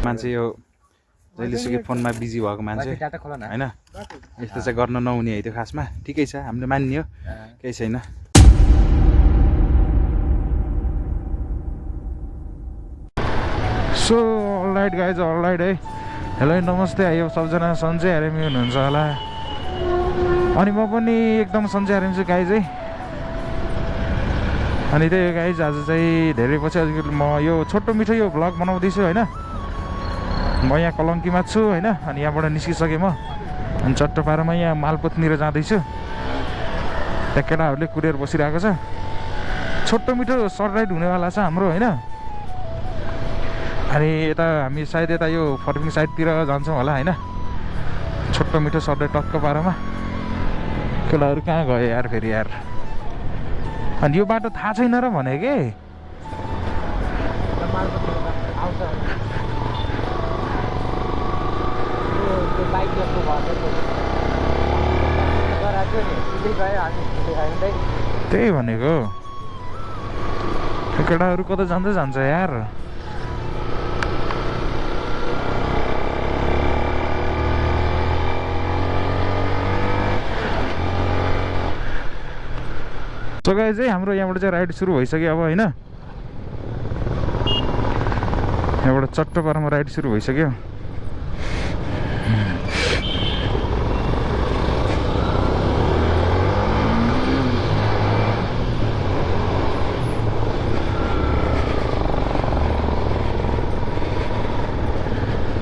मान्छे यो जहिलेसुकै फोनमा बिजी भएको मान्छे होइन यस्तो चाहिँ गर्न नहुने है त्यो खासमा ठिकै छ हामीले मान्ने हो केही छैन सो अलराइट गाइज अलराइट है हेलो नमस्ते यो सबजना सन्चै आरामी हुनुहुन्छ होला अनि म पनि एकदम सन्चै आरामी छु गाइज है अनि त्यही हो गाइज आज चाहिँ धेरै पछि म यो छोटो मिठो यो भ्लग बनाउँदैछु होइन म यहाँ कलङ्कीमा छु होइन अनि यहाँबाट निस्किसकेँ म अनि चट्टोपारामा यहाँ मालपोतनिर जाँदैछु त्यहाँ केटाहरूले कुरेर बसिरहेको छ छोटो मिठो सर्ट राइड हुनेवाला छ हाम्रो होइन अनि यता हामी सायद यता यो फर्किङ साइडतिर जान्छौँ होला होइन छोटो मिठो सर्ट राइड टक्क पारामा केटाहरू कहाँ गयो यार फेरि यार अनि यो बाटो थाहा छैन र भने के त्यही भनेको केटाहरू कता जाँदै जान्छ यार सो गाइस चाहिँ हाम्रो यहाँबाट चाहिँ राइड सुरु भइसक्यो अब होइन यहाँबाट चट्टोपारामा राइड सुरु भइसक्यो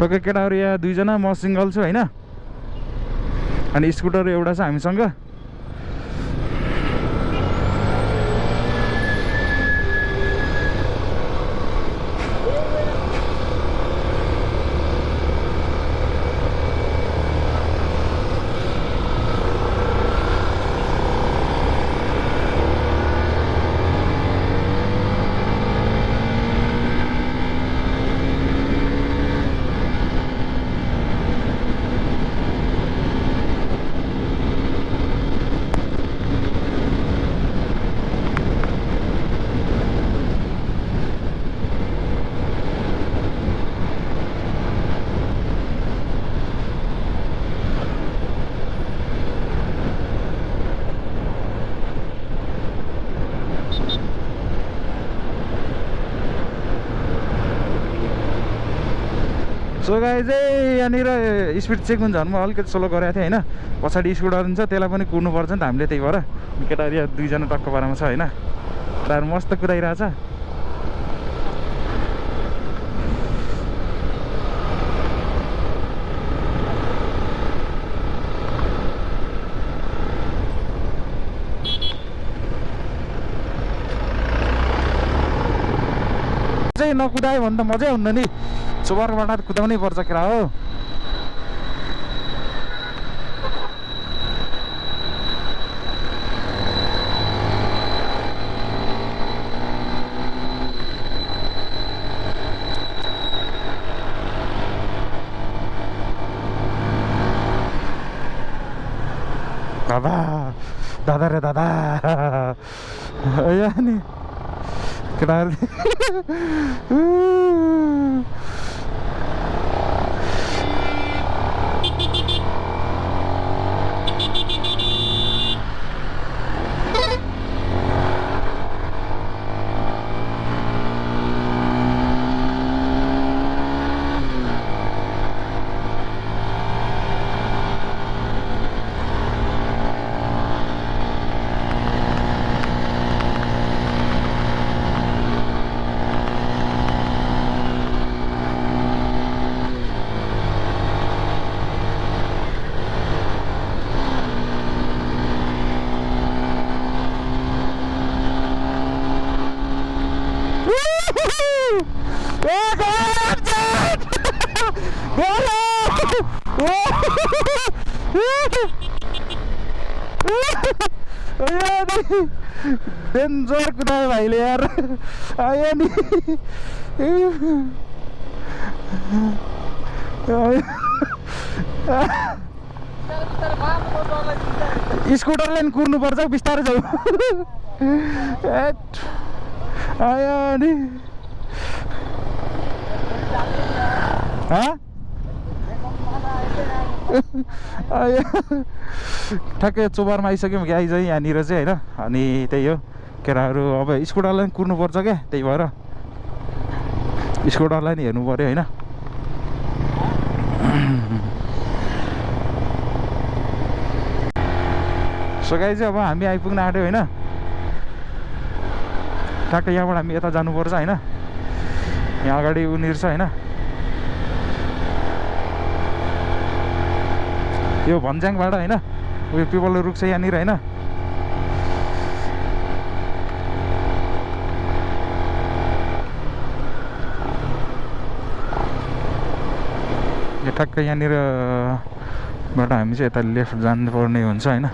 टक्कै केटाहरू यहाँ दुईजना म सिङ्गल छु होइन अनि स्कुटर एउटा छ हामीसँग सो गाइस चाहिँ यहाँनिर स्पिड चेक हुन्छ भने म अलिकति स्लो गरेको थिएँ होइन पछाडि स्कुटर हुन्छ त्यसलाई पनि कुर्नुपर्छ नि त हामीले त्यही भएर केटाहरू यहाँ दुईजना टक्क पारामा छ होइन केटाहरू मस्त कुदाइरहेछ चाहिँ नकुदायो भने त मजै हुन्न नि सुबरबाट कुदाउनै पर्छ केटा हो दादा दादा रे दादा यहाँ नि केटाहरू डेन्जर कुदायो भाइले यार आयो नि स्कुटरले नि कुर्नुपर्छ बिस्तारै जाऊ आयो नि ठ्याक्कै चोबारमा आइसक्यौँ गाई चाहिँ यहाँनिर चाहिँ होइन अनि त्यही हो केटाहरू अब स्कुटरलाई पनि कुर्नुपर्छ क्या त्यही भएर स्कुटरलाई नि हेर्नु पऱ्यो होइन सो गाई चाहिँ अब हामी आइपुग्न आँट्यो होइन ठ्याक्कै यहाँबाट हामी यता जानुपर्छ होइन यहाँ अगाडि उनीहरू छ होइन यो भन्ज्याङबाट होइन उयो पिपल रुख छ यहाँनिर होइन यो ठ्याक्कै यहाँनिरबाट हामी चाहिँ यता लेफ्ट जानुपर्ने हुन्छ होइन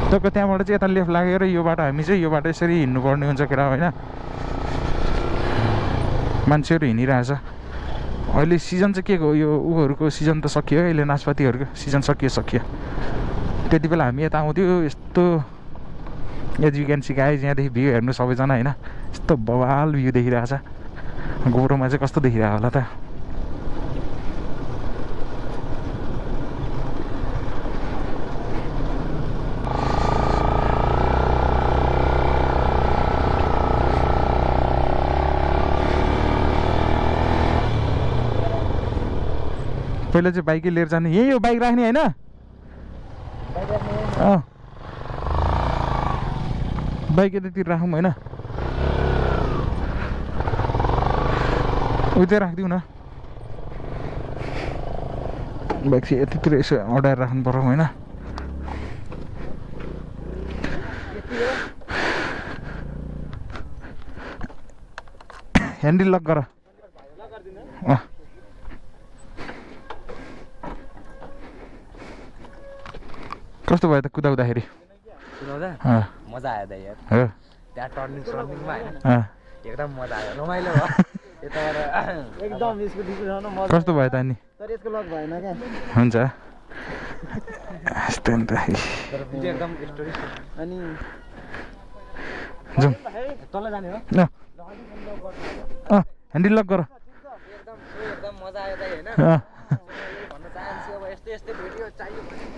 टक्क त्यहाँबाट चाहिँ यता लेफ्ट लागेर यो बाटो हामी चाहिँ यो बाटो यसरी हिँड्नुपर्ने हुन्छ केटा होइन मान्छेहरू हिँडिरहेछ अहिले सिजन चाहिँ के को यो उहरूको सिजन त सकियो अहिले नासपातीहरूको सिजन सकियो त्यति बेला हामी यता आउँथ्यो यस्तो as you can see guys यहाँदेखि भ्यू हेर्नु सबैजना होइन यस्तो बवाल भ्यू देखिरहेछ गोप्रोमा चाहिँ कस्तो देखिरहेको होला त पहिला चाहिँ बाइकै लिएर जाने यही हो बाइक राख्ने होइन बाइक यतातिर राखौँ होइन उतै राखिदिउँ न बाइक चाहिँ यतातिर यसो अडाएर राख्नु पर्यो होइन ह्यान्डल लक गर कस्तो भयो त कुदाउँदाखेरि मजा आयो त यार त्यहाँ टर्निङमा होइन एकदम मजा आयो रमाइलो भयो यताबाट एकदम स्कुटी कुदाउनु मजा कस्तो भयो त अनि तर यसको लक भएन क्या हुन्छ यस्तो नि त तर भिडियो एकदम स्टोरी अनि जाउँ तल जाने हो ह्यान्डल लक गर एकदम मजा आयो त होइन भन्न चाहन्छु अब यस्तै यस्तै भिडियो चाहियो भने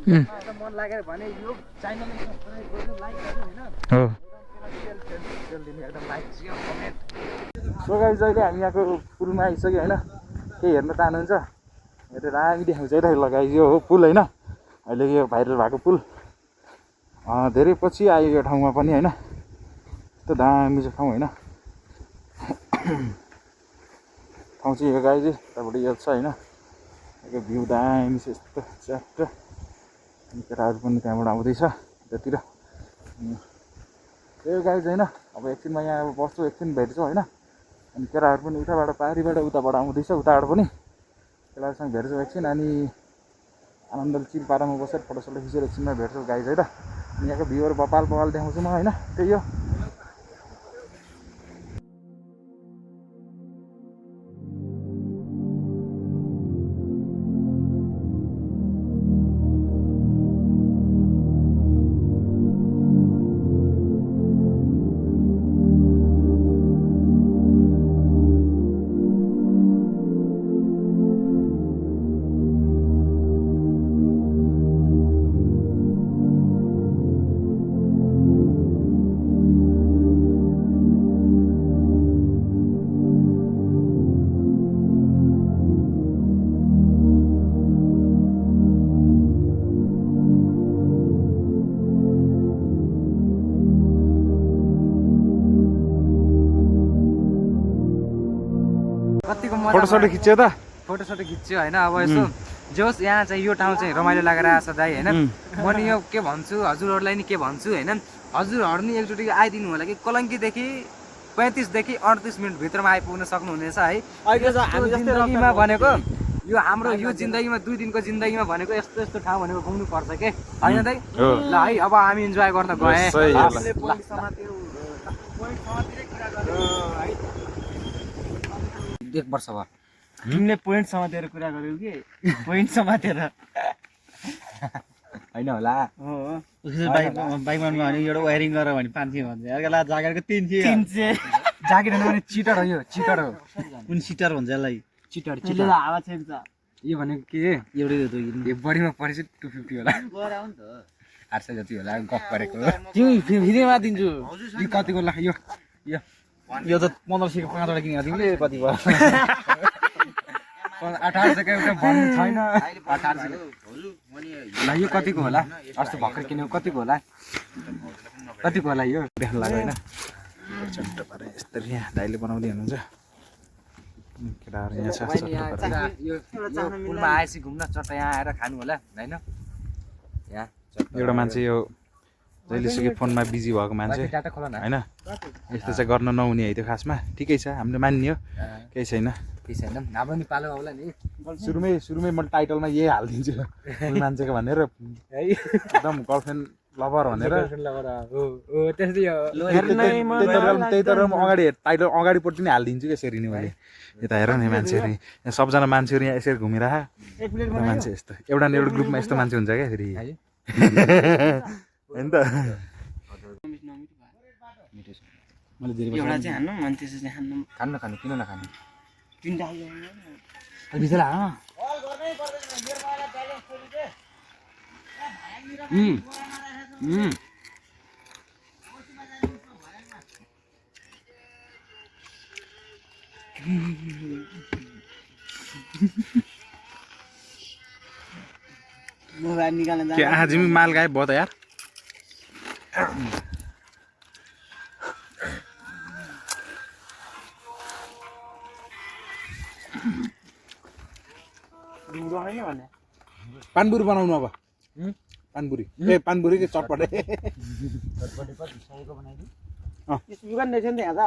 मन लागेर भने यो च्यानललाई सब्स्क्राइब गर्नु लाइक गर्नु होइन हो एकदम like share comment so guys अहिले हामी यहाँको पुलमा आइसक्यो होइन केही हेर्न चाहनुहुन्छ यो दामी देखाउँछ है त लगाइ यो हो पुल होइन अहिले यो भाइरल भएको पुल धेरै पछि आयो यो ठाउँमा पनि होइन यस्तो दामी छ ठाउँ होइन ठाउँ चाहिँ यो गाई चाहिँ त्यहाँबाट यो छ होइन यो भ्यू दामी छ यस्तो च्याप्ट केटाहरू पनि त्यहाँबाट आउँदैछ त्यतिर यो गाई चाहिँ होइन अब एकछिनमा यहाँ अब बस्छु एकछिन भेट्छु होइन अनि केटाहरू पनि उताबाट पारीबाट उताबाट आउँदैछ उताबाट पनि केटाहरूसँग भेट्छु एकछिन अनि आनन्दले चिल पारामा बसेर फोटोसोटो खिचेर एकछिनमा भेट्छु गाई चाहिँ त अनि यहाँको भ्यूहरू बपाल देखाउँछु म होइन त्यही हो कतिको फोटोसोटो खिच्यो त फोटोसोटो खिच्यो होइन अब यसो जोस् यहाँ चाहिँ यो ठाउँ चाहिँ रमाइलो लागेर आएको छ दाइ होइन म नि यो के भन्छु हजुरहरूलाई नि के भन्छु होइन हजुरहरू नि एकचोटि आइदिनु होला कि कलङ्कीदेखि 35देखि 38 मिनट भित्रमा आइपुग्न सक्नुहुनेछ है जिन्दगीमा भनेको यो हाम्रो यो जिन्दगीमा 2 दिनको जिन्दगीमा भनेको यस्तो यस्तो ठाउँ भनेको घुम्नु पर्छ के होइन दाइ ल है अब हामी इन्जोय गर्न गए एक वर्ष भयो तिमीले पोइन्ट समातेर कुरा गर्यौ कि पोइन्ट समातेर होइन होला उसको बाइकमा भने एउटा वायरिङ गरेर भने 500 भन्छ यसलाई जागरको 300 जाकेट होइन भने चिटर हो यो चिटर हो कुन सिटर भन्छ यसलाई चिटर यसले चिटर हावा छेक्छ यो भनेको के एउटै हो त यो बढीमा परेपछि 250 होला गरा हो नि त 800 जति होला गफ गरेको तिमी फ्रीमा दिन्छु यो कतिको ला यो यो यो त 1500 को 5 वटा किनेको तिमीले कति भयो 1800 को एउटा भन्नु छैन 1800 ला यो कतिको होला अस्ति भर्खर किनेको कतिको होला यो देख्न लाग्यो होइन चट्ट पारे यसरी यहाँ दाइले बनाउँदै हुनुहुन्छ केटाहरू यहाँ छ चट्ट पारे यो पुलमा आएपछि घुम्न चट्ट यहाँ आएर खानु होला होइन यहाँ एउटा मान्छे यो जहिलेसुकै फोनमा बिजी भएको मान्छे डाटा खोला न होइन यस्तो चाहिँ गर्न नहुने है त्यो खासमा ठिकै छ हामीले मान्ने हो केही छैन केही छैन हाम्रो नि पालो आउला नि सुरुमै मैले टाइटलमा यही हालिदिन्छु कोही मान्छेको भनेर है एकदम गर्लफ्रेन्ड लभर भनेर त्यस्तै हो त्यही तर म अगाडि टाइटल अगाडिपट्टि नै हालिदिन्छु क्या यसरी नै मैले यता हेर नि मान्छेहरू यहाँ सबजना मान्छेहरू यहाँ यसरी घुमिरह मान्छे यस्तो एउटा न एउटा ग्रुपमा यस्तो मान्छे हुन्छ क्या फेरि होइन त मैले धेरै एउटा चाहिँ हान्नु अनि त्यसपछि चाहिँ हान्नु खानु किन नखानु तिनटा भित्र हाल मोबाइल निकाल्न के आज मी माल गायब भयो त यार पानपुरी बनाउनु अब पानपुरी ए पानपुरी के चटपटे युगान रहेछ नि त यहाँ त